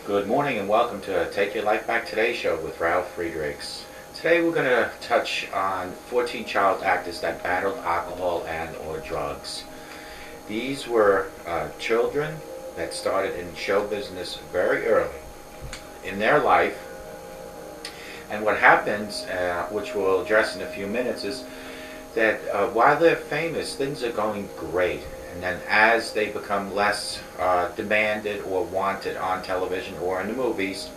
Good morning and welcome to Take Your Life Back Today show with Ralf Friedrichs. Today we're going to touch on 14 child actors that battled alcohol and or drugs. These were children that started in show business very early in their life. And what happens, which we'll address in a few minutes, is that while they're famous, things are going great. And then as they become less demanded or wanted on television or in the movies,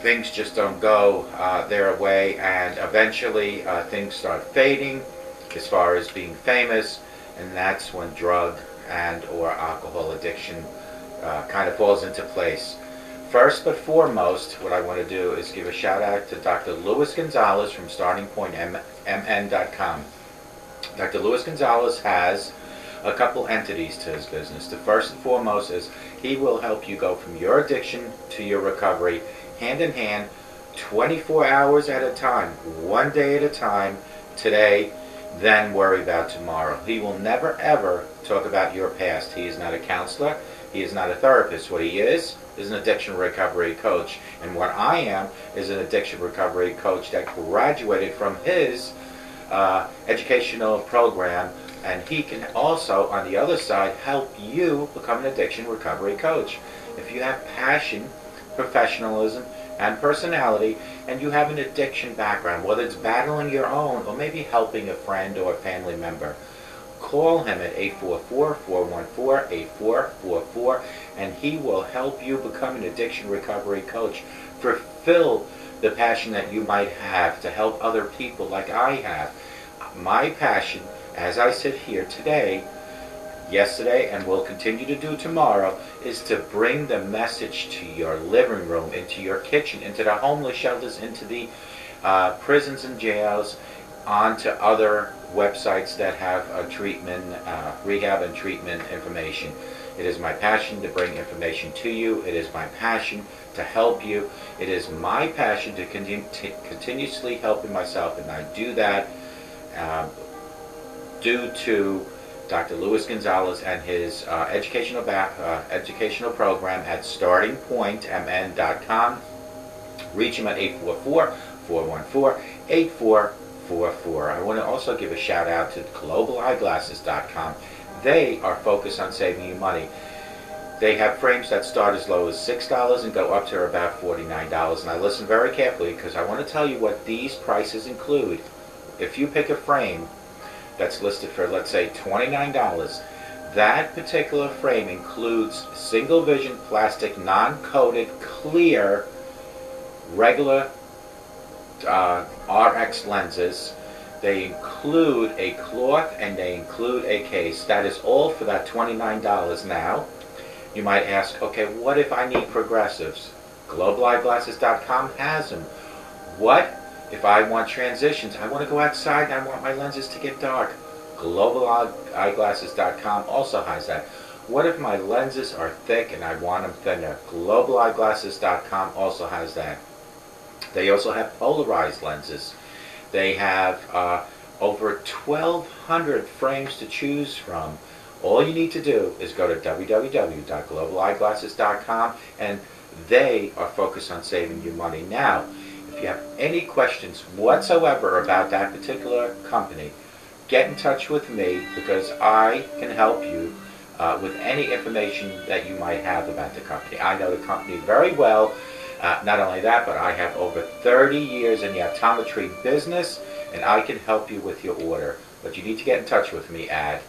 things just don't go their way, and eventually things start fading as far as being famous, and that's when drug and or alcohol addiction kind of falls into place. First but foremost, what I want to do is give a shout out to Dr. Luis Gonzalez from StartingPointMN.com. Dr. Luis Gonzalez has a couple entities to his business. The first and foremost is he will help you go from your addiction to your recovery, hand in hand, 24 hours at a time, one day at a time, today, then worry about tomorrow. He will never ever talk about your past. He is not a counselor. He is not a therapist. What he is an addiction recovery coach. And what I am is an addiction recovery coach that graduated from his educational program. And he can also, on the other side, help you become an addiction recovery coach. If you have passion, professionalism, and personality, and you have an addiction background, whether it's battling your own or maybe helping a friend or a family member, call him at 844-414-8444, and he will help you become an addiction recovery coach. Fulfill the passion that you might have to help other people like I have. My passion, as I sit here today, yesterday, and will continue to do tomorrow, is to bring the message to your living room, into your kitchen, into the homeless shelters, into the prisons and jails, onto other websites that have treatment, rehab and treatment information. It is my passion to bring information to you. It is my passion to help you. It is my passion to continuously helping myself, and I do that due to Dr. Luis Gonzalez and his educational program at StartingPointMN.com. Reach him at 844-414-8444. I want to also give a shout out to GlobalEyeglasses.com. They are focused on saving you money. They have frames that start as low as $6 and go up to about $49. And I listen very carefully because I want to tell you what these prices include. If you pick a frame that's listed for, let's say, $29, that particular frame includes single vision plastic, non-coated, clear, regular RX lenses. They include a cloth and they include a case. That is all for that $29. Now, you might ask, okay, what if I need progressives? GlobalEyeglasses.com has them. What if I want transitions? I want to go outside and I want my lenses to get dark. GlobalEyeglasses.com also has that. What if my lenses are thick and I want them thinner? GlobalEyeglasses.com also has that. They also have polarized lenses. They have over 1,200 frames to choose from. All you need to do is go to www.globalayeglasses.com, and they are focused on saving you money. Now, if you have any questions whatsoever about that particular company, get in touch with me because I can help you with any information that you might have about the company. I know the company very well. Not only that, but I have over 30 years in the optometry business, and I can help you with your order. But you need to get in touch with me at,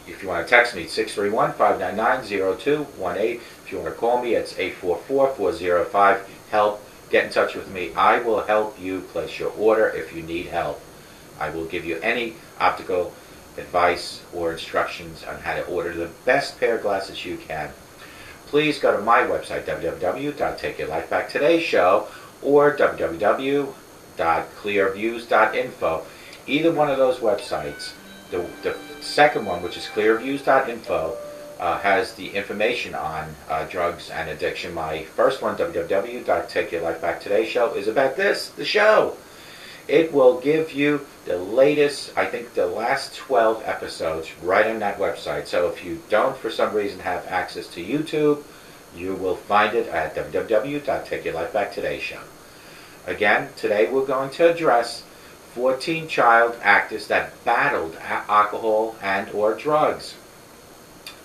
if you want to text me, 631-599-0218. If you want to call me, it's 844-405-HELP. Get in touch with me. I will help you place your order if you need help. I will give you any optical advice or instructions on how to order the best pair of glasses you can. Please go to my website, www.takeyourlifebacktodaysshow or www.clearviews.info. Either one of those websites. The second one, which is clearviews.info, has the information on drugs and addiction. My first one, www.takeyourlifebacktodaysshow, is about this, the show. It will give you the latest, I think the last 12 episodes right on that website. So if you don't, for some reason, have access to YouTube, You will find it at www.takeyourlifebacktoday.show. Again, today we're going to address 14 child actors that battled alcohol and or drugs.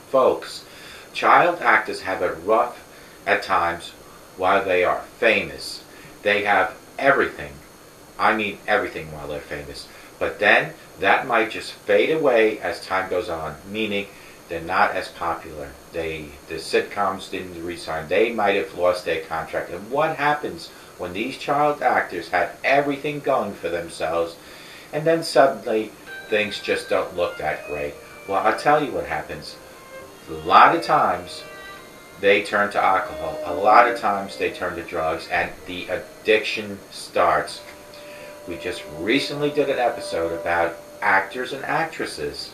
Folks, child actors have it rough at times while they are famous. They have everything. I mean everything while they're famous. But then that might just fade away as time goes on, meaning they're not as popular. The sitcoms didn't resign. They might have lost their contract. And what happens when these child actors had everything going for themselves and then suddenly things just don't look that great? Well, I'll tell you what happens. A lot of times they turn to alcohol. A lot of times they turn to drugs and the addiction starts. We just recently did an episode about actors and actresses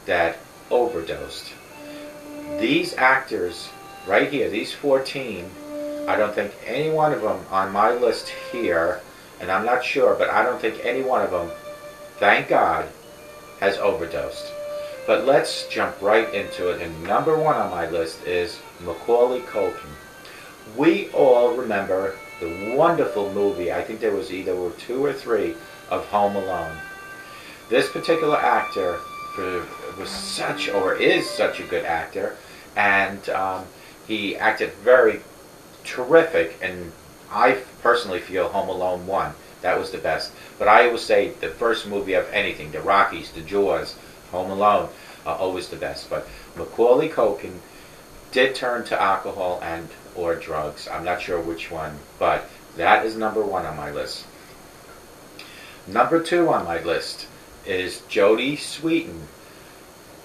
that overdosed. These actors right here, these 14, I don't think any one of them on my list here, and I'm not sure, but I don't think any one of them, thank God, has overdosed. But let's jump right into it. And number one on my list is Macaulay Culkin. We all remember the wonderful movie, I think there was either 2 or 3, of Home Alone. This particular actor was such, or is such a good actor, and he acted very terrific, and I personally feel Home Alone 1, that was the best. But I always say the first movie of anything, the Rockies, the Jaws, Home Alone, always the best. But Macaulay Culkin did turn to alcohol and or drugs. I'm not sure which one, but that is number one on my list. Number 2 on my list is Jodie Sweetin.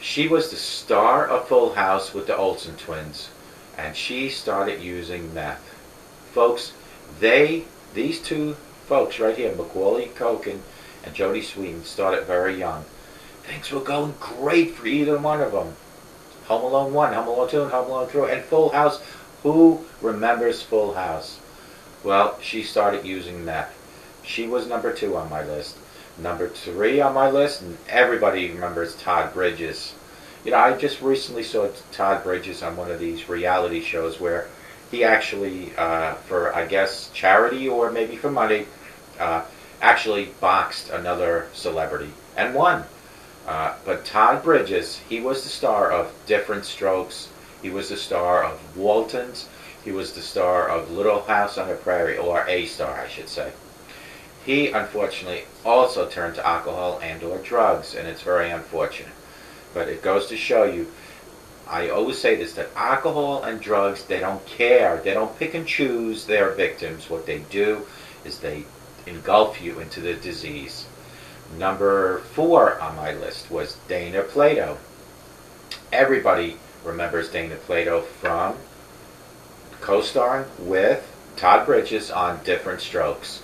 She was the star of Full House with the Olsen twins, and she started using meth. Folks, these two folks right here, Macaulay Culkin and Jodie Sweetin, started very young. Things were going great for either one of them. Home Alone 1, Home Alone 2, and Home Alone 3, and Full House. Who remembers Full House? Well, she started using meth. She was number 2 on my list. Number 3 on my list, and everybody remembers Todd Bridges. You know, I just recently saw Todd Bridges on one of these reality shows where he actually, for I guess charity or maybe for money, actually boxed another celebrity and won. But Todd Bridges, he was the star of Different Strokes. He was the star of Waltons. He was the star of Little House on the Prairie, or a star, I should say. He, unfortunately, also turned to alcohol and or drugs, and it's very unfortunate. But it goes to show you, I always say this, that alcohol and drugs, they don't care. They don't pick and choose their victims. What they do is they engulf you into the disease. Number 4 on my list was Dana Plato. Everybody remembers Dana Plato from co-starring with Todd Bridges on Different Strokes.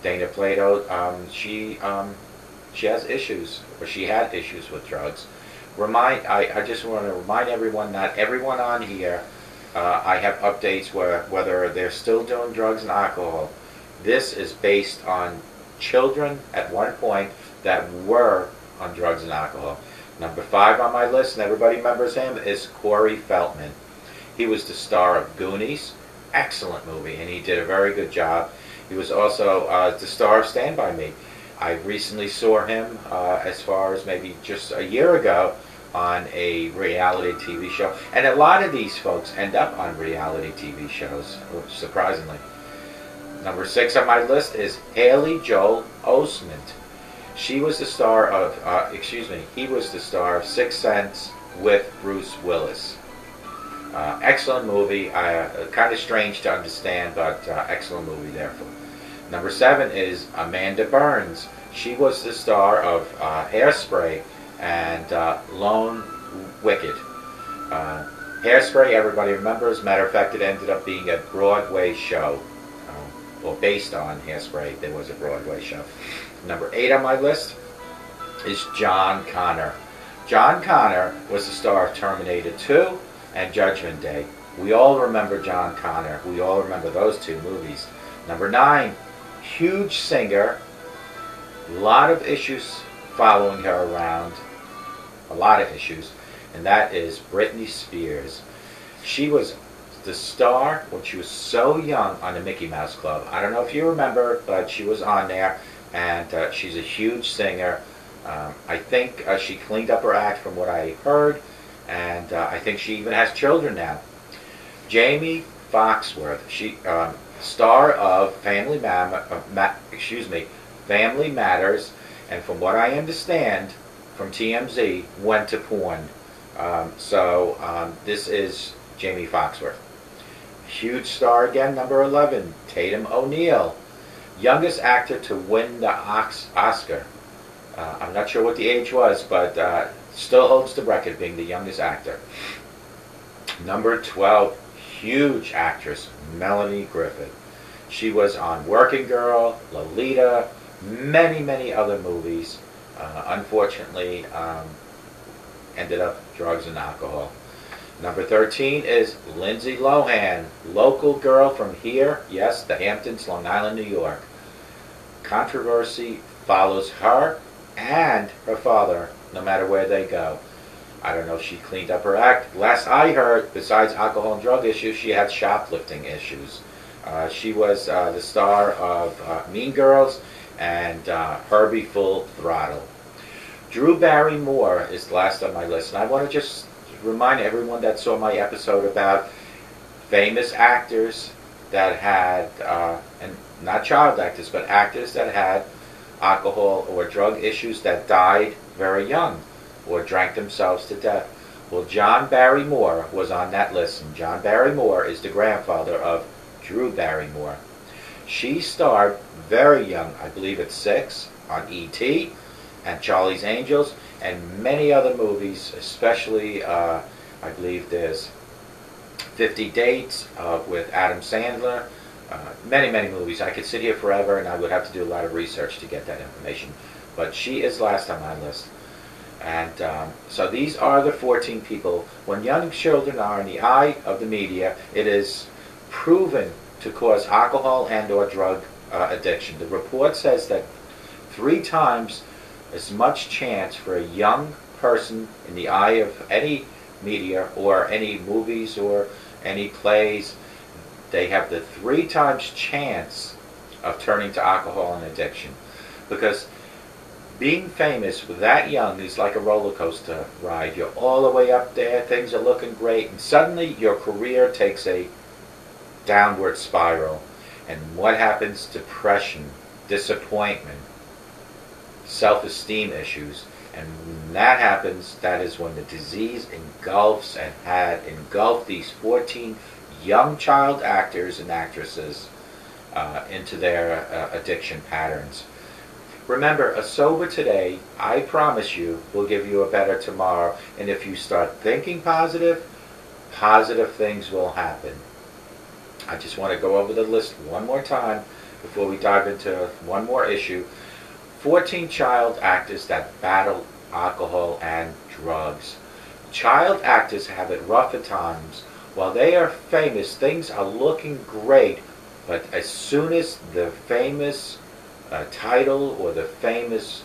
Dana Plato, she has issues, or she had issues with drugs. I just want to remind everyone, not everyone on here, I have updates whether they're still doing drugs and alcohol. This is based on children at one point that were on drugs and alcohol. Number 5 on my list, and everybody remembers him, is Corey Feldman. He was the star of Goonies, excellent movie, and he did a very good job. He was also the star of Stand By Me. I recently saw him as far as maybe just a year ago on a reality TV show. And a lot of these folks end up on reality TV shows, surprisingly. Number 6 on my list is Haley Joel Osment. She was the star of, he was the star of Sixth Sense with Bruce Willis. Excellent movie, kind of strange to understand, but excellent movie therefore. Number 7 is Amanda Burns. She was the star of Hairspray and Lone Wicked. Hairspray, everybody remembers. Matter of fact, it ended up being a Broadway show. Or based on Hairspray, there was a Broadway show. Number 8 on my list is John Connor. John Connor was the star of Terminator 2 and Judgment Day. We all remember John Connor. We all remember those 2 movies. Number 9, huge singer. A lot of issues following her around. A lot of issues. And that is Britney Spears. She was the star when she was so young on the Mickey Mouse Club. I don't know if you remember, but she was on there, and she's a huge singer. I think she cleaned up her act from what I heard, and I think she even has children now. Jamie Foxworth, she star of Family Matters, and from what I understand from TMZ, went to porn. This is Jamie Foxworth. Huge star again, number 11, Tatum O'Neal, youngest actor to win the Oscar. I'm not sure what the age was, but still holds the record being the youngest actor. Number 12, huge actress, Melanie Griffith. She was on Working Girl, Lolita, many other movies. Unfortunately, ended up drugs and alcohol. Number 13 is Lindsay Lohan, local girl from here, yes, the Hamptons, Long Island, New York. Controversy follows her and her father, no matter where they go. I don't know if she cleaned up her act. Last I heard, besides alcohol and drug issues, she had shoplifting issues. She was the star of Mean Girls and Herbie Full Throttle. Drew Barrymore is last on my list, and I want to just remind everyone that saw my episode about famous actors that had, and not child actors, but actors that had alcohol or drug issues that died very young or drank themselves to death. Well, John Barrymore was on that list, and John Barrymore is the grandfather of Drew Barrymore. She starred very young, I believe at 6, on E.T. and Charlie's Angels and many other movies, especially I believe there's 50 Dates with Adam Sandler. Many movies. I could sit here forever and I would have to do a lot of research to get that information. But she is last on my list. And so these are the 14 people. When young children are in the eye of the media, it is proven to cause alcohol and or drug addiction. The report says that 3 times as much chance for a young person in the eye of any media or any movies or any plays, they have the 3 times chance of turning to alcohol and addiction. Because being famous that young is like a roller coaster ride. You're all the way up there, things are looking great, and suddenly your career takes a downward spiral. And what happens? Depression, disappointment, self-esteem issues. And when that happens, that is when the disease engulfs and had engulfed these 14 young child actors and actresses into their addiction patterns. Remember, a sober today, I promise you, will give you a better tomorrow. And if you start thinking positive, positive things will happen. I just want to go over the list one more time before we dive into one more issue. 14 child actors that battle alcohol and drugs. Child actors have it rough at times. While they are famous, things are looking great, but as soon as the famous title or the famous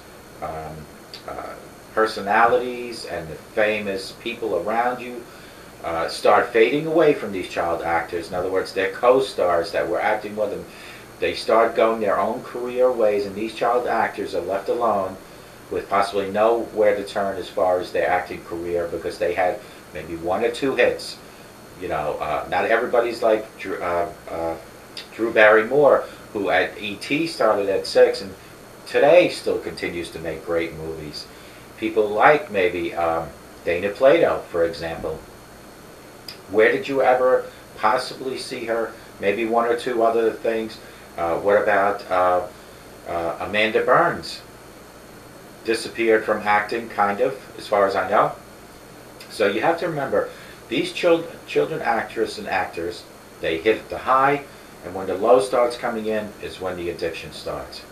personalities and the famous people around you start fading away from these child actors, in other words, their co-stars that were acting with them, they start going their own career ways, and these child actors are left alone with possibly nowhere to turn as far as their acting career because they had maybe 1 or 2 hits. You know, not everybody's like Drew Barrymore, who at E.T. started at 6 and today still continues to make great movies. People like maybe Dana Plato, for example. Where did you ever possibly see her? Maybe 1 or 2 other things. What about Amanda Burns? Disappeared from acting, kind of, as far as I know. So you have to remember, these children actors and actors, they hit the high, and when the low starts coming in is when the addiction starts.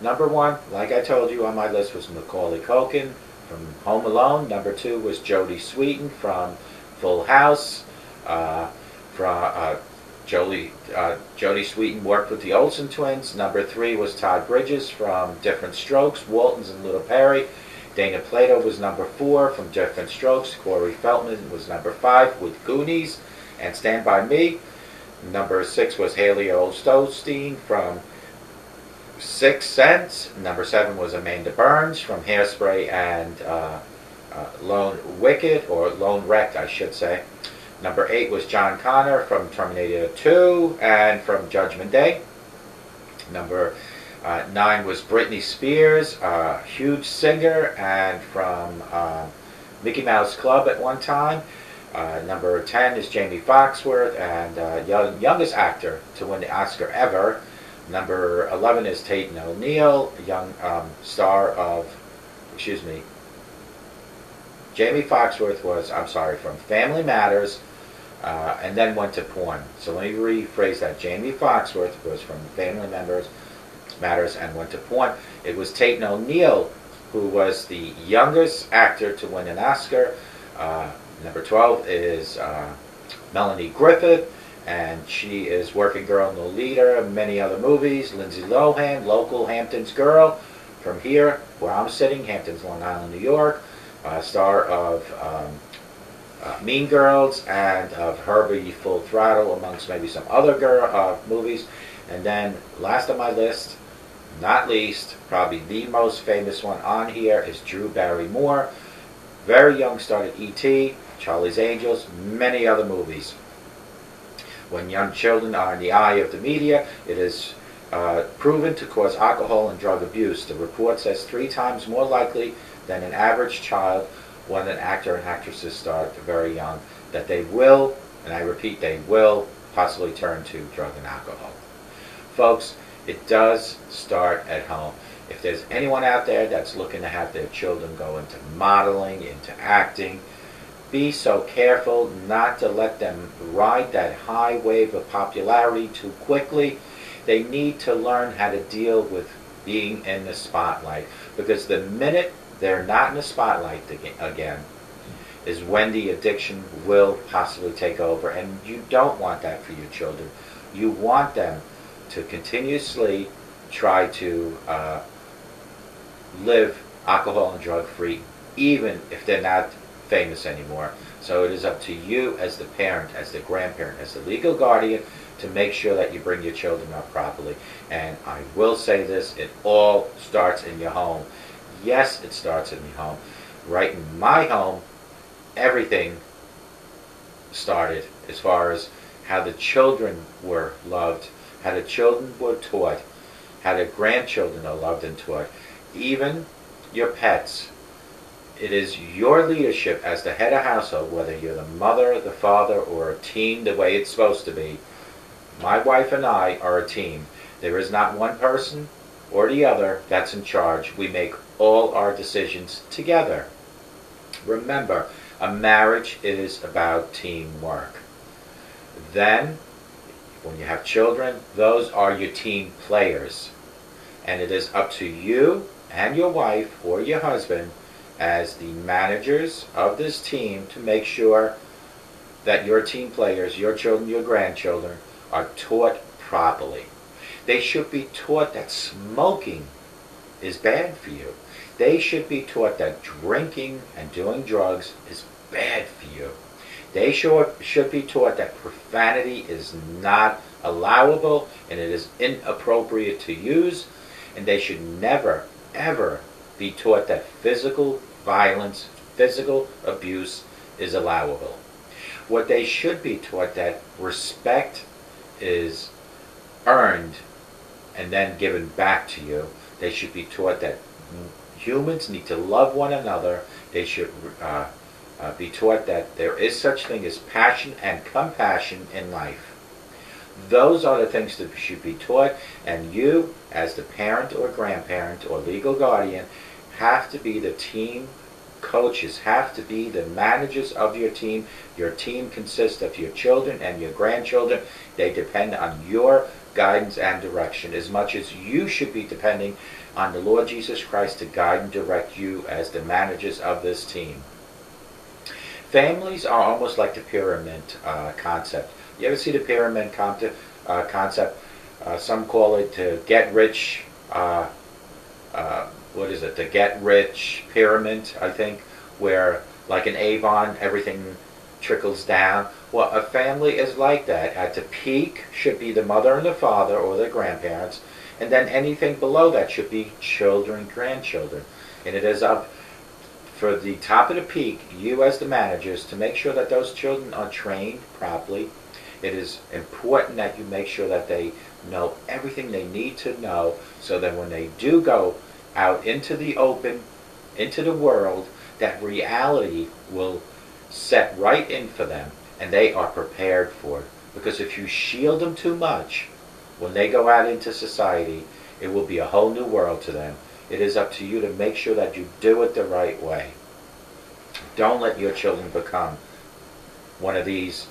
Number 1, like I told you on my list, was Macaulay Culkin from Home Alone. Number 2 was Jodie Sweetin from Full House. Jodie Sweetin worked with the Olsen twins. Number 3 was Todd Bridges from Different Strokes, Waltons and Little Perry. Dana Plato was number 4 from Different Strokes. Corey Feldman was number 5 with Goonies. and Stand By Me. Number 6 was Haley Olszewski from Sixth Sense. Number 7 was Amanda Burns from Hairspray and Lone Wicked, or Lone Wrecked, I should say. Number 8 was John Connor from Terminator 2 and from Judgment Day. Number 9 was Britney Spears, a huge singer and from Mickey Mouse Club at one time. Number 10 is Jamie Foxworth, and youngest actor to win the Oscar ever. Number 11 is Tatum O'Neal, young star of, Jamie Foxworth was, from Family Matters, and then went to porn. So let me rephrase that. Jamie Foxworth was from Family Matters and went to porn. It was Tatum O'Neal who was the youngest actor to win an Oscar. Number 12 is Melanie Griffith, and she is Working Girl in the Leader and many other movies. Lindsay Lohan, local Hamptons girl from here, where I'm sitting, Hamptons, Long Island, New York. Star of Mean Girls and of Herbie Full Throttle, amongst maybe some other movies. And then last on my list, not least, probably the most famous one on here is Drew Barrymore. Very young, started E.T., Charlie's Angels, many other movies. When young children are in the eye of the media, it is proven to cause alcohol and drug abuse. The report says 3 times more likely than an average child when an actor and actresses start very young, that they will, and I repeat, they will possibly turn to drug and alcohol. Folks, it does start at home. If there's anyone out there that's looking to have their children go into modeling, into acting, be so careful not to let them ride that high wave of popularity too quickly. They need to learn how to deal with being in the spotlight, because the minute they're not in the spotlight again is when the addiction will possibly take over, and you don't want that for your children. You want them to continuously try to live alcohol and drug free, even if they're not famous anymore. So it is up to you as the parent, as the grandparent, as the legal guardian, to make sure that you bring your children up properly. And I will say this, it all starts in your home. Yes, it starts in your home. Right in my home, everything started as far as how the children were loved, how the children were taught, how the grandchildren are loved and taught, even your pets. It is your leadership as the head of household, whether you're the mother, the father, or a team the way it's supposed to be. My wife and I are a team. There is not one person or the other that's in charge. We make all our decisions together. Remember, a marriage is about teamwork. Then, when you have children, those are your team players. And it is up to you and your wife or your husband as the managers of this team to make sure that your team players, your children, your grandchildren, are taught properly. They should be taught that smoking is bad for you. They should be taught that drinking and doing drugs is bad for you. They should be taught that profanity is not allowable and it is inappropriate to use. And they should never, ever be taught that physical violence, physical abuse is allowable. What they should be taught that respect is earned and then given back to you. They should be taught that humans need to love one another. They should be taught that there is such thing as passion and compassion in life. Those are the things that should be taught, and you, as the parent or grandparent or legal guardian, have to be the team coaches, have to be the managers of your team. Your team consists of your children and your grandchildren. They depend on your guidance and direction as much as you should be depending on the Lord Jesus Christ to guide and direct you as the managers of this team. Families are almost like the pyramid concept. You ever see the pyramid concept? Some call it the get rich, the get rich pyramid, I think, where like in Avon, everything trickles down. Well, a family is like that. At the peak should be the mother and the father or the grandparents, and then anything below that should be children, grandchildren. And it is up for the top of the peak, you as the managers, to make sure that those children are trained properly. It is important that you make sure that they know everything they need to know, so that when they do go out into the open, into the world, that reality will set right in for them, and they are prepared for it. Because if you shield them too much, when they go out into society, it will be a whole new world to them. It is up to you to make sure that you do it the right way. Don't let your children become one of these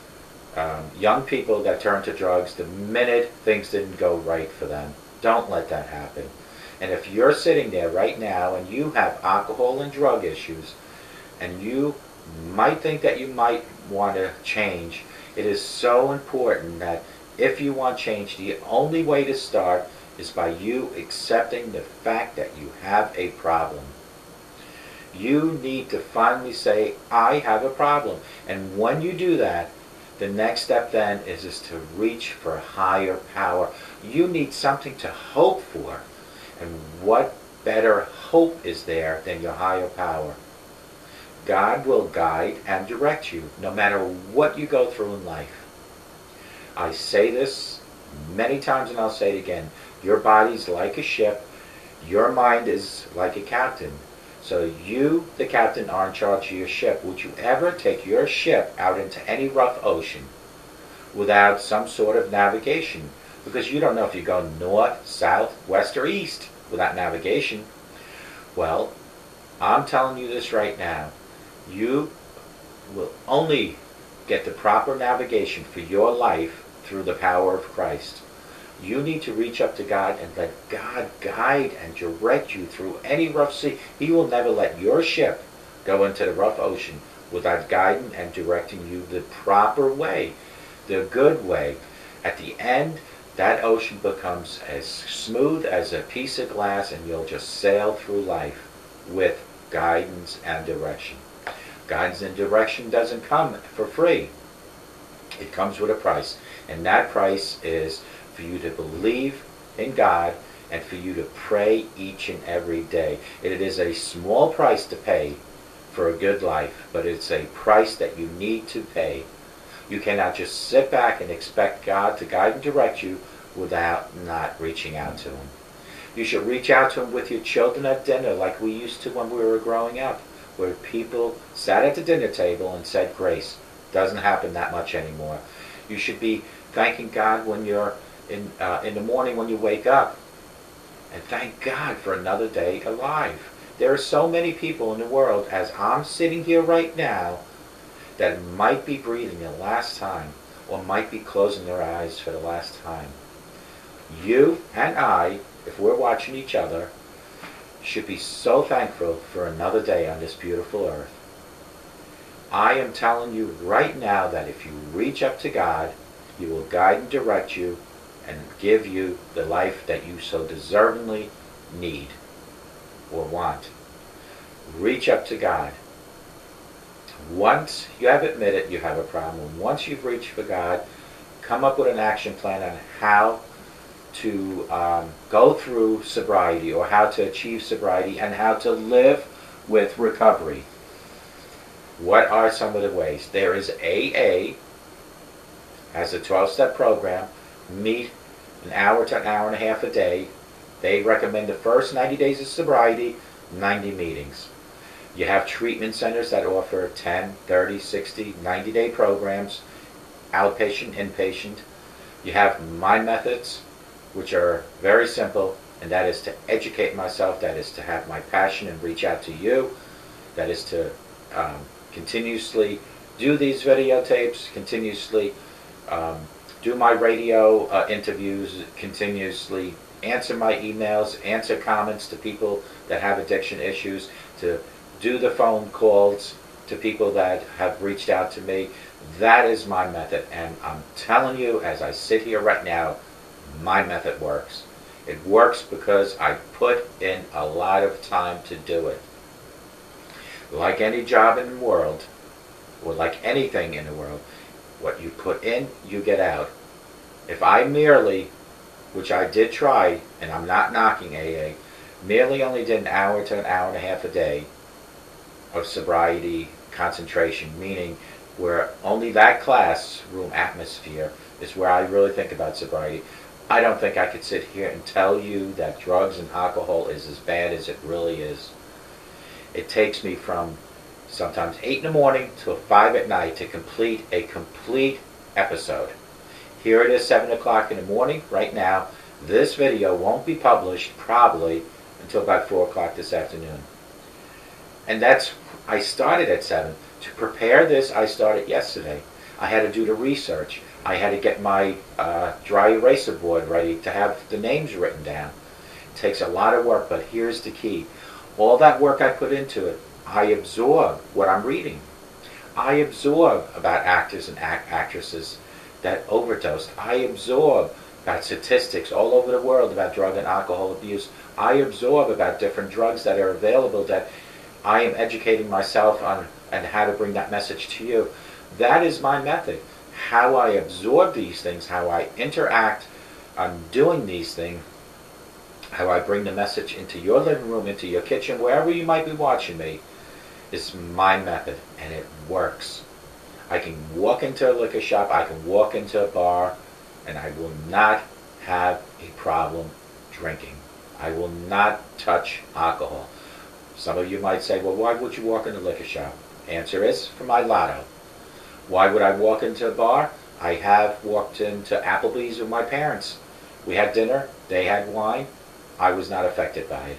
young people that turn to drugs the minute things didn't go right for them. Don't let that happen. And if you're sitting there right now and you have alcohol and drug issues, and you might think that you might want to change, it is so important that if you want change, the only way to start is by you accepting the fact that you have a problem. You need to finally say, I have a problem. And when you do that, the next step then is to reach for higher power. You need something to hope for. And what better hope is there than your higher power? God will guide and direct you no matter what you go through in life. I say this many times and I'll say it again. Your body's like a ship. Your mind is like a captain. So you, the captain, are in charge of your ship. Would you ever take your ship out into any rough ocean without some sort of navigation? Because you don't know if you're going north, south, west, or east without navigation. Well, I'm telling you this right now. You will only get the proper navigation for your life through the power of Christ. You need to reach up to God and let God guide and direct you through any rough sea. He will never let your ship go into the rough ocean without guiding and directing you the proper way, the good way. At the end, that ocean becomes as smooth as a piece of glass, and you'll just sail through life with guidance and direction. Guidance and direction doesn't come for free. It comes with a price, and that price is for you to believe in God and for you to pray each and every day. It is a small price to pay for a good life, but it's a price that you need to pay. You cannot just sit back and expect God to guide and direct you without not reaching out to Him. You should reach out to Him with your children at dinner like we used to when we were growing up, where people sat at the dinner table and said grace. Doesn't happen that much anymore. You should be thanking God when you're in the morning when you wake up, and thank God for another day alive. There are so many people in the world, as I'm sitting here right now, that might be breathing the last time, or might be closing their eyes for the last time. You and I, if we're watching each other, should be so thankful for another day on this beautiful earth. I am telling you right now that if you reach up to God, He will guide and direct you and give you the life that you so deservingly need or want. Reach up to God. Once you have admitted you have a problem, once you've reached for God, come up with an action plan on how to go through sobriety, or how to achieve sobriety, and how to live with recovery. What are some of the ways? There is AA, has a 12-step program. Meet an hour to an hour and a half a day. They recommend the first 90 days of sobriety, 90 meetings. You have treatment centers that offer 10, 30, 60, 90-day programs, outpatient, inpatient. You have my methods, which are very simple, and that is to educate myself, that is to have my passion and reach out to you, that is to continuously do these videotapes, continuously do my radio interviews, continuously answer my emails, answer comments to people that have addiction issues, to do the phone calls to people that have reached out to me. That is my method, and I'm telling you, as I sit here right now, my method works. It works because I put in a lot of time to do it. Like any job in the world, or like anything in the world, What you put in, you get out. If I merely, which I did try, and I'm not knocking AA, merely only did an hour to an hour and a half a day of sobriety concentration, meaning where only that classroom atmosphere is where I really think about sobriety. I don't think I could sit here and tell you that drugs and alcohol is as bad as it really is. It takes me from sometimes 8 in the morning till 5 at night to complete a complete episode. Here it is 7 o'clock in the morning right now. This video won't be published probably until about 4 o'clock this afternoon. And I started at 7. To prepare this, I started yesterday. I had to do the research. I had to get my dry eraser board ready to have the names written down. It takes a lot of work, but here's the key. All that work I put into it, I absorb what I'm reading. I absorb about actors and actresses that overdosed. I absorb about statistics all over the world about drug and alcohol abuse. I absorb about different drugs that are available that I am educating myself on and how to bring that message to you. That is my method. How I absorb these things, how I interact on doing these things, how I bring the message into your living room, into your kitchen, wherever you might be watching me, is my method, and it works. I can walk into a liquor shop, I can walk into a bar, and I will not have a problem drinking. I will not touch alcohol. Some of you might say, well, why would you walk in a liquor shop? Answer is, for my lotto. Why would I walk into a bar? I have walked into Applebee's with my parents. We had dinner, they had wine. I was not affected by it.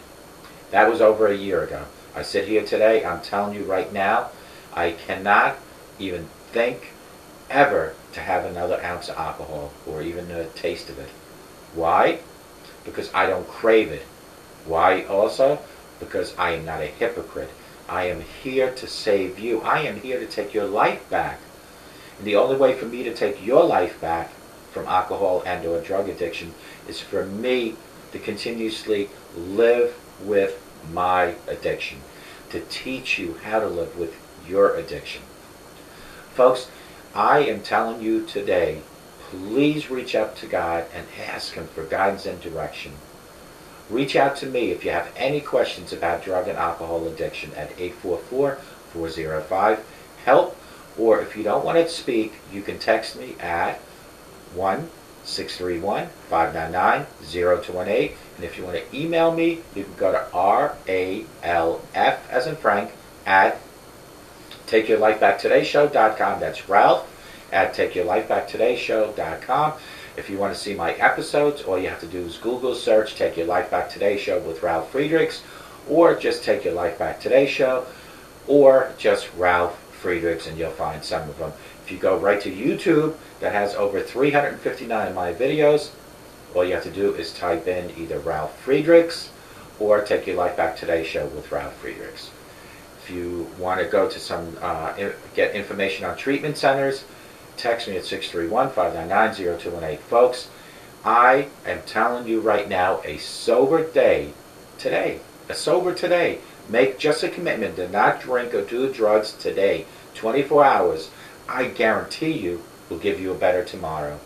That was over a year ago. I sit here today, I'm telling you right now, I cannot even think ever to have another ounce of alcohol or even a taste of it. Why? Because I don't crave it. Why also? Because I am not a hypocrite. I am here to save you. I am here to take your life back. And the only way for me to take your life back from alcohol and or drug addiction is for me to continuously live with my addiction, to teach you how to live with your addiction. Folks, I am telling you today, please reach out to God and ask Him for guidance and direction. Reach out to me if you have any questions about drug and alcohol addiction at 844-405-HELP, or if you don't want to speak, you can text me at 1-631-599-0218, and if you want to email me, you can go to RALF as in Frank at TakeYourLifeBackTodayShow.com. That's Ralph at TakeYourLifeBackTodayShow.com. If you want to see my episodes, all you have to do is Google search Take Your Life Back Today Show with Ralf Friedrichs, or just Take Your Life Back Today Show, or just Ralf Friedrichs, and you'll find some of them. If you go right to YouTube, that has over 359 of my videos, all you have to do is type in either Ralf Friedrichs or Take Your Life Back Today Show with Ralf Friedrichs. If you want to go to some, get information on treatment centers, text me at 631-599-0218. Folks, I am telling you right now, a sober day today. A sober today. Make just a commitment to not drink or do drugs today. 24 hours. I guarantee you will give you a better tomorrow.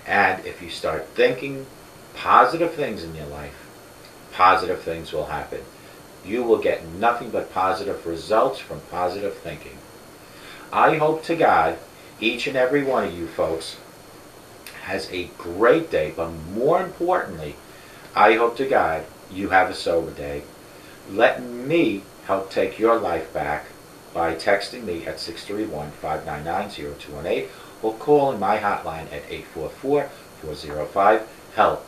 And if you start thinking positive things in your life, positive things will happen. You will get nothing but positive results from positive thinking. I hope to God each and every one of you folks has a great day, but more importantly, I hope to God you have a sober day. Let me help take your life back by texting me at 631-599-0218 or calling my hotline at 844-405-HELP.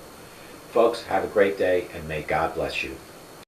Folks, have a great day, and may God bless you.